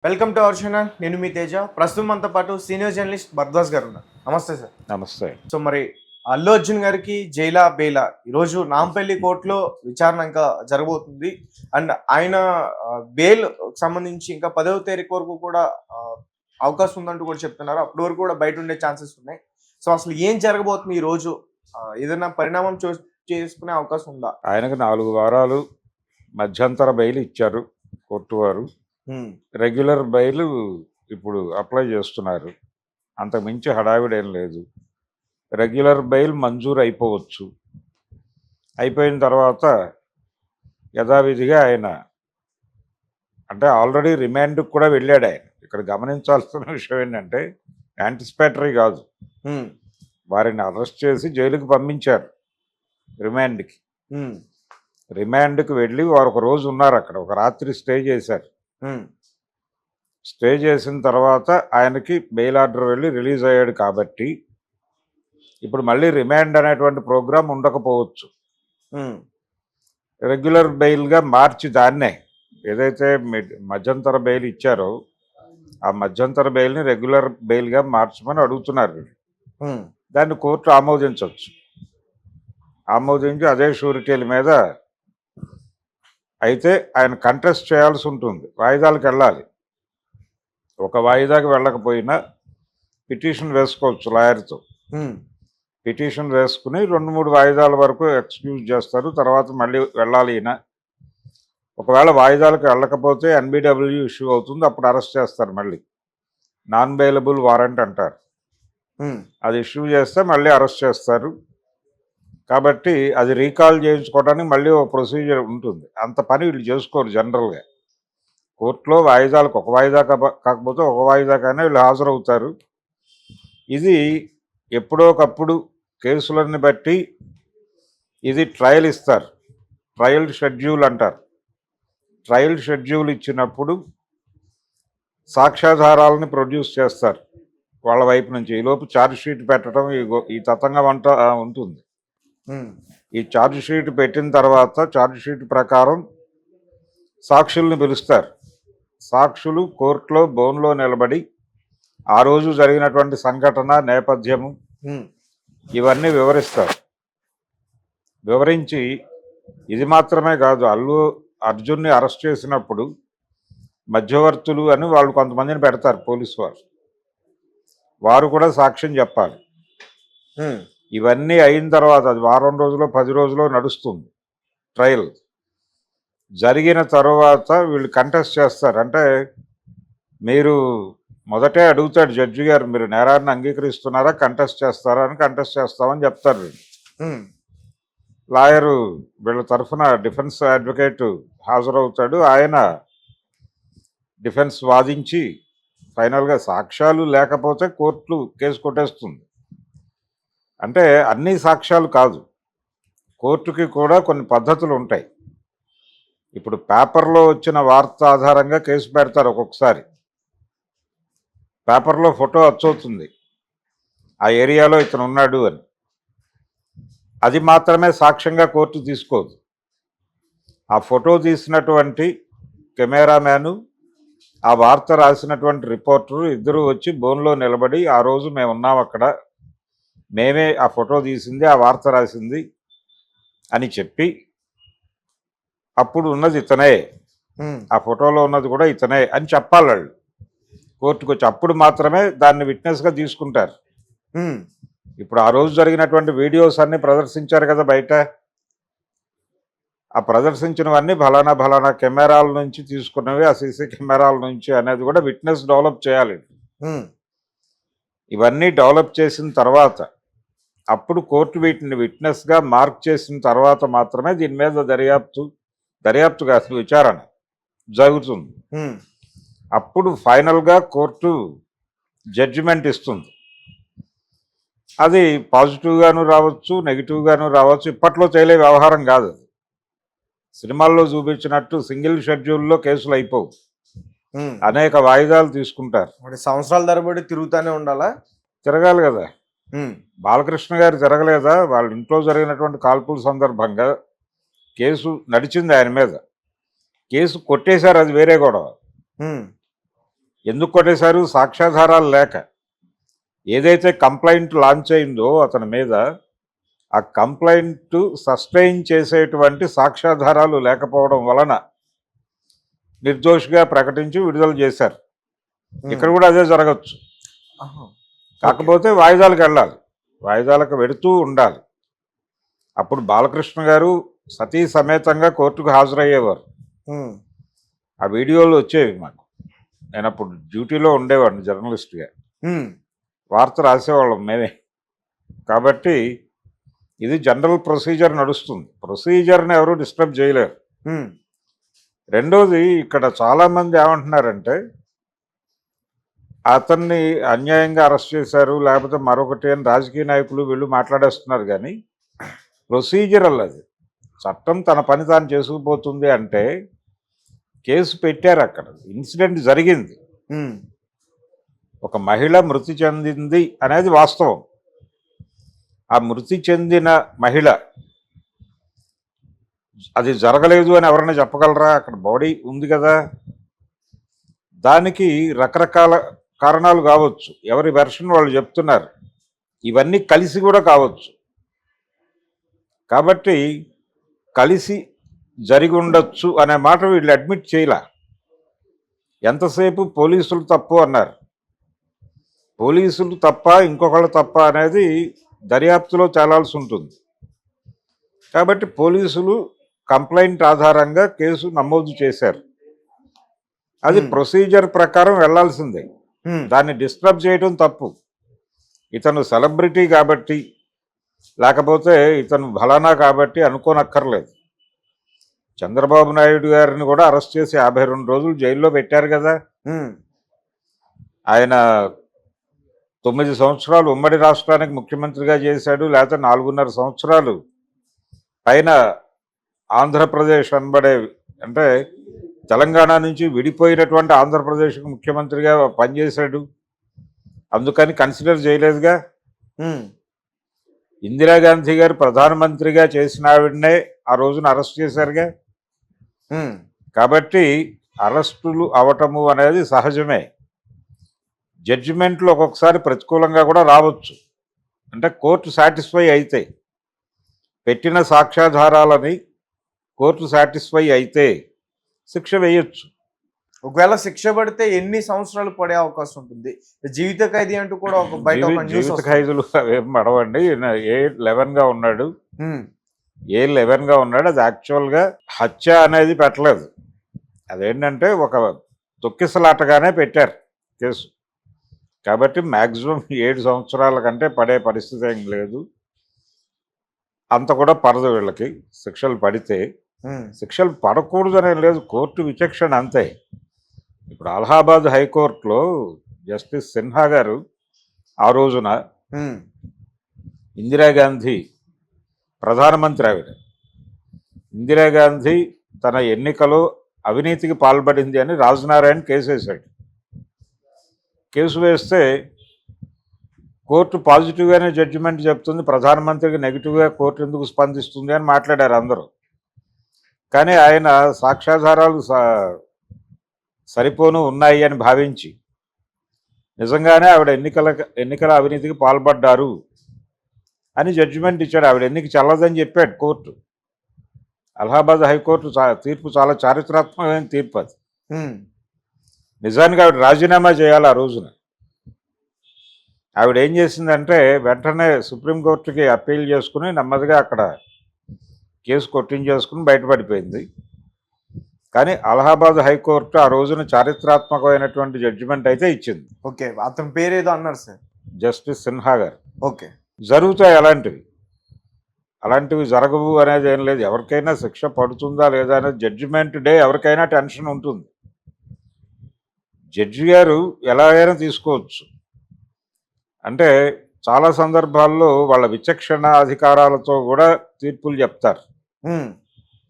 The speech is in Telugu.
Welcome to our channel. నేను మీ తేజ. ప్రస్తుతం మనతో పాటు సీనియర్ జర్నలిస్ట్ భరద్వాజ్ గారు ఉన్నారు. నమస్తే సార్. నమస్తే. సో మరి అల్లు అర్జున్ గారికి జైలా బెయిలా ఈరోజు నాంపల్లి కోర్టులో విచారణ ఇంకా జరగబోతుంది. అండ్ ఆయన బెయిల్ సంబంధించి ఇంకా 10వ తారీఖు వరకు కూడా అవకాశం ఉందంటూ కూడా చెప్తున్నారు. అప్పటి వరకు కూడా బయట ఉండే ఛాన్సెస్ ఉన్నాయి. సో అసలు ఏం జరగబోతుంది ఈ రోజు? ఏదైనా పరిణామం చేసుకునే అవకాశం ఉందా? ఆయనకు 4 వారాలు మధ్యంతర బెయిల్ ఇచ్చారు కోర్టు వారు. రెగ్యులర్ బెయిల్ ఇప్పుడు అప్లై చేస్తున్నారు. అంతకు మించి హడావిడేం లేదు. రెగ్యులర్ బెయిల్ మంజూరు అయిపోవచ్చు. అయిపోయిన తర్వాత యథావిధిగా ఆయన అంటే ఆల్రెడీ రిమాండ్కి కూడా వెళ్ళాడు ఆయన. ఇక్కడ గమనించాల్సిన విషయం ఏంటంటే యాంటిసిపేటరీ కాదు, వారిని అరెస్ట్ చేసి జైలుకి పంపించారు రిమాండ్కి. రిమాండ్కి వెళ్ళి వారు ఒక రోజు ఉన్నారు అక్కడ, ఒక రాత్రి స్టే చేశారు. స్టే చేసిన తర్వాత ఆయనకి బెయిల్ ఆర్డర్ వెళ్ళి రిలీజ్ అయ్యాడు. కాబట్టి ఇప్పుడు మళ్ళీ రిమాండ్ అనేటువంటి ప్రోగ్రాం ఉండకపోవచ్చు. రెగ్యులర్ బెయిల్గా మార్చి దాన్నే ఏదైతే మధ్యంతర బెయిల్ ఇచ్చారో ఆ మధ్యంతర బెయిల్ని రెగ్యులర్ బెయిల్గా మార్చమని అడుగుతున్నారు. దాన్ని కోర్టు ఆమోదించవచ్చు. ఆమోదించి అదే షూరిటీల మీద అయితే ఆయన కంటెస్ట్ చేయాల్సి ఉంటుంది. వాయిదాలకు వెళ్ళాలి. ఒక వాయిదాకి వెళ్ళకపోయినా పిటిషన్ వేసుకోవచ్చు లాయర్తో. పిటిషన్ వేసుకుని 2-3 వాయిదాల వరకు ఎక్స్క్యూజ్ చేస్తారు. తర్వాత మళ్ళీ వెళ్ళాలి ఈయన. ఒకవేళ వాయిదాలకు వెళ్ళకపోతే ఎన్బిడబ్ల్యూ ఇష్యూ అవుతుంది. అప్పుడు అరెస్ట్ చేస్తారు. మళ్ళీ నాన్ బెయిలబుల్ వారెంట్ అంటారు. అది ఇష్యూ చేస్తే మళ్ళీ అరెస్ట్ చేస్తారు. కాబట్టి అది రీకాల్ చేయించుకోవడానికి మళ్ళీ ఒక ప్రొసీజర్ ఉంటుంది. అంత పని వీళ్ళు చేసుకోరు జనరల్గా. కోర్టులో వాయిదాలకు ఒక వాయిదా కాకపోతే ఒక వాయిదాకైనా వీళ్ళు హాజరవుతారు. ఇది ఎప్పుడోకప్పుడు కేసులన్నీ బట్టి ఇది ట్రయల్ ఇస్తారు. ట్రయల్ షెడ్యూల్ అంటారు. ట్రయల్ షెడ్యూల్ ఇచ్చినప్పుడు సాక్ష్యాధారాలని ప్రొడ్యూస్ చేస్తారు వాళ్ళ వైపు నుంచి. ఈలోపు ఛార్జ్ షీట్ పెట్టడం ఈ తతంగం అంతా ఉంటుంది. ఈ ఛార్జ్ షీట్ పెట్టిన తర్వాత ఛార్జ్ షీట్ ప్రకారం సాక్షుల్ని పిలుస్తారు. సాక్షులు కోర్టులో బోన్లో నిలబడి ఆ రోజు జరిగినటువంటి సంఘటన నేపథ్యము ఇవన్నీ వివరిస్తారు. వివరించి ఇది మాత్రమే కాదు, అల్లు అర్జున్ని అరెస్ట్ చేసినప్పుడు మధ్యవర్తులు అని వాళ్ళు కొంతమందిని పెడతారు పోలీసు వారు. వారు కూడా సాక్ష్యం చెప్పాలి. ఇవన్నీ అయిన తర్వాత అది వారం రోజులో 10 రోజులో నడుస్తుంది ట్రయల్. జరిగిన తర్వాత వీళ్ళు కంటెస్ట్ చేస్తారు. అంటే మీరు మొదటే అడుగుతాడు జడ్జి గారు, మీరు నేరాన్ని అంగీకరిస్తున్నారా, కంటెస్ట్ చేస్తారా అని. కంటెస్ట్ చేస్తామని చెప్తారు వీళ్ళు. లాయరు వీళ్ళ తరఫున డిఫెన్స్ అడ్వకేట్ హాజరవుతాడు. ఆయన డిఫెన్స్ వాదించి ఫైనల్గా సాక్ష్యాలు లేకపోతే కోర్టు కేసు కొట్టేస్తుంది. అంటే అన్ని సాక్ష్యాలు కాదు, కోర్టుకి కూడా కొన్ని పద్ధతులు ఉంటాయి. ఇప్పుడు పేపర్లో వచ్చిన వార్త ఆధారంగా కేసు పెడతారు. ఒక్కొక్కసారి పేపర్లో ఫోటో వచ్చవుతుంది, ఆ ఏరియాలో ఇతను ఉన్నాడు అని. అది మాత్రమే సాక్ష్యంగా కోర్టు తీసుకోదు. ఆ ఫోటో తీసినటువంటి కెమెరామ్యాను, ఆ వార్త రాసినటువంటి రిపోర్టరు ఇద్దరు వచ్చి బోన్లో నిలబడి ఆ రోజు మేము ఉన్నాం అక్కడ, మేమే ఆ ఫోటో తీసింది, ఆ వార్త రాసింది అని చెప్పి అప్పుడు ఉన్నది ఇతనే, ఆ ఫోటోలో ఉన్నది కూడా ఇతనే అని చెప్పాలి వాళ్ళు కోర్టుకు వచ్చి. అప్పుడు మాత్రమే దాన్ని విట్నెస్గా తీసుకుంటారు. ఇప్పుడు ఆ రోజు జరిగినటువంటి వీడియోస్ అన్నీ ప్రదర్శించారు కదా బయట. ఆ ప్రదర్శించినవన్నీ ఫలానా కెమెరాల నుంచి తీసుకున్నవి, ఆ సీసీ కెమెరాల నుంచి అనేది కూడా విట్నెస్ డెవలప్ చేయాలి. ఇవన్నీ డెవలప్ చేసిన తర్వాత అప్పుడు కోర్టు వీటిని విట్నెస్గా మార్క్ చేసిన తర్వాత మాత్రమే దీని మీద దర్యాప్తు కాదు విచారణ జరుగుతుంది. అప్పుడు ఫైనల్గా కోర్టు జడ్జిమెంట్ ఇస్తుంది. అది పాజిటివ్గాను రావచ్చు, నెగిటివ్గాను రావచ్చు. ఇప్పట్లో తేలే వ్యవహారం కాదు. సినిమాల్లో చూపించినట్టు సింగిల్ షెడ్యూల్లో కేసులు అయిపోవు, అనేక వాయిదాలు తీసుకుంటారు. సంవత్సరాల తరబడి తిరుగుతూనే ఉండాలా? తిరగాలి కదా. బాలకృష్ణ గారు తిరగలేదా? వాళ్ళ ఇంట్లో జరిగినటువంటి కాల్పుల సందర్భంగా కేసు నడిచింది ఆయన మీద. కేసు కొట్టేశారు, అది వేరే గొడవ. ఎందుకు కొట్టేశారు? సాక్ష్యాధారాలు లేక. ఏదైతే కంప్లైంట్ లాంచ్ అయిందో అతని మీద, ఆ కంప్లైంట్ సస్టైన్ చేసేటువంటి సాక్ష్యాధారాలు లేకపోవడం వలన నిర్దోషిగా ప్రకటించి విడుదల చేశారు. ఇక్కడ కూడా అదే జరగచ్చు. కాకపోతే వాయిదాలకు వెళ్ళాలి, వాయిదాలకు వెడుతూ ఉండాలి. అప్పుడు బాలకృష్ణ గారు సతీ సమేతంగా కోర్టుకు హాజరయ్యేవారు. ఆ వీడియోలు వచ్చేవి మాకు. నేను అప్పుడు డ్యూటీలో ఉండేవాడిని జర్నలిస్ట్గా, వార్త రాసేవాళ్ళం మేమే. కాబట్టి ఇది జనరల్ ప్రొసీజర్ నడుస్తుంది. ప్రొసీజర్ని ఎవరు డిస్టర్బ్ చేయలేరు. రెండోది, ఇక్కడ చాలామంది ఏమంటున్నారంటే అతన్ని అన్యాయంగా అరెస్ట్ చేశారు లేకపోతే మరొకటి అని రాజకీయ నాయకులు వీళ్ళు మాట్లాడేస్తున్నారు. కానీ ప్రొసీజరల్ అది. చట్టం తన పని తాను చేసుకుపోతుంది అంటే కేసు పెట్టారు, అక్కడ ఇన్సిడెంట్ జరిగింది, ఒక మహిళ మృతి చెందింది అనేది వాస్తవం. ఆ మృతి చెందిన మహిళ అది జరగలేదు అని ఎవరైనా చెప్పగలరా? అక్కడ బాడీ ఉంది కదా. దానికి రకరకాల కారణాలు కావచ్చు, ఎవరి వెర్షన్ వాళ్ళు చెప్తున్నారు. ఇవన్నీ కలిసి కూడా కావచ్చు. కాబట్టి కలిసి జరిగి ఉండొచ్చు అనే మాట వీళ్ళు అడ్మిట్ చేయలే. ఎంతసేపు పోలీసులు తప్పు అన్నారు. పోలీసులు తప్ప ఇంకొకళ్ళు తప్ప అనేది దర్యాప్తులో తేలాల్సి ఉంటుంది. కాబట్టి పోలీసులు కంప్లైంట్ ఆధారంగా కేసు నమోదు చేశారు. అది ప్రొసీజర్ ప్రకారం వెళ్లాల్సిందే. దాన్ని డిస్టర్బ్ చేయడం తప్పు. ఇతను సెలబ్రిటీ కాబట్టి లేకపోతే ఇతను ఫలానా కాబట్టి అనుకోనక్కర్లేదు. చంద్రబాబు నాయుడు గారిని కూడా అరెస్ట్ చేసి 52 రోజులు జైల్లో పెట్టారు కదా. ఆయన 9 సంవత్సరాలు ఉమ్మడి రాష్ట్రానికి ముఖ్యమంత్రిగా చేశాడు, లేకపోతే 4.5 సంవత్సరాలు పైన ఆంధ్రప్రదేశ్ అనబడే, అంటే తెలంగాణ నుంచి విడిపోయినటువంటి ఆంధ్రప్రదేశ్కి ముఖ్యమంత్రిగా పనిచేశాడు. అందుకని కన్సిడర్ చేయలేదుగా. ఇందిరాగాంధీ గారు ప్రధానమంత్రిగా చేసిన ఆవిడనే ఆ రోజున అరెస్ట్ చేశారుగా. కాబట్టి అరెస్టులు అవటము అనేది సహజమే. జడ్జిమెంట్లు ఒక్కొక్కసారి ప్రతికూలంగా కూడా రావచ్చు. అంటే కోర్టు సాటిస్ఫై అయితే, పెట్టిన సాక్ష్యాధారాలని కోర్టు సాటిస్ఫై అయితే శిక్ష వేయొచ్చు. ఒకవేళ శిక్ష పడితే ఎన్ని సంవత్సరాలు పడే అవకాశం ఉంటుంది? జీవిత ఖైదీ అంటూ కూడా ఒక బయట ఒక న్యూస్ జీవిత ఖైదులు అవేం పడవండి. A11గా ఉన్నాడు, A11గా ఉన్నాడు. అది యాక్చువల్గా హత్య అనేది పెట్టలేదు. అదేంటంటే ఒక తొక్కిసలాటగానే పెట్టారు కేసు. కాబట్టి మ్యాక్సిమం 7 సంవత్సరాల కంటే పడే పరిస్థితి ఏం లేదు. అంత కూడా పడదు వీళ్ళకి. శిక్షలు పడితే, శిక్షలు పడకూడదనే లేదు, కోర్టు విచక్షణ అంతే. ఇప్పుడు అలహాబాద్ హైకోర్టులో జస్టిస్ సిన్హా గారు ఆ రోజున ఇందిరాగాంధీ ప్రధానమంత్రి, ఆవిడ ఇందిరాగాంధీ తన ఎన్నికలో అవినీతికి పాల్పడింది అని రాజనారాయణ కేసు వేశాడు. కేసు వేస్తే కోర్టు పాజిటివ్గానే జడ్జిమెంట్ చెప్తుంది, ప్రధానమంత్రికి నెగిటివ్గా కోర్టు ఎందుకు స్పందిస్తుంది అని మాట్లాడారు అందరూ. కానీ ఆయన సాక్ష్యాధారాలు సరిపోను ఉన్నాయి అని భావించి నిజంగానే ఆవిడ ఎన్నికల అవినీతికి పాల్పడ్డారు అని జడ్జిమెంట్ ఇచ్చాడు. ఆవిడ ఎన్నిక చెల్లదని చెప్పాడు కోర్టు. అలహాబాద్ హైకోర్టు తీర్పు చాలా చారిత్రాత్మకమైన తీర్పు అది. నిజానికి ఆవిడ రాజీనామా చేయాలి ఆ రోజున. ఆవిడ ఏం చేసిందంటే వెంటనే సుప్రీంకోర్టుకి అప్పీల్ చేసుకుని నెమ్మదిగా అక్కడ కేసు కొట్టించేసుకుని బయటపడిపోయింది. కానీ అలహాబాద్ హైకోర్టు ఆ రోజున చారిత్రాత్మకమైనటువంటి జడ్జిమెంట్ అయితే ఇచ్చింది. ఓకే, అతని పేరేదో అన్నారు సార్, జస్టిస్ సిన్హా గారు. ఓకే, జరుగుతాయి అలాంటివి జరగవు అనేది ఏం లేదు. ఎవరికైనా శిక్ష పడుతుందా లేదా అనేది జడ్జిమెంట్ డే ఎవరికైనా టెన్షన్ ఉంటుంది. జడ్జి గారు ఎలా అయినా తీసుకోవచ్చు. అంటే చాలా సందర్భాల్లో వాళ్ళ విచక్షణ అధికారాలతో కూడా తీర్పులు చెప్తారు.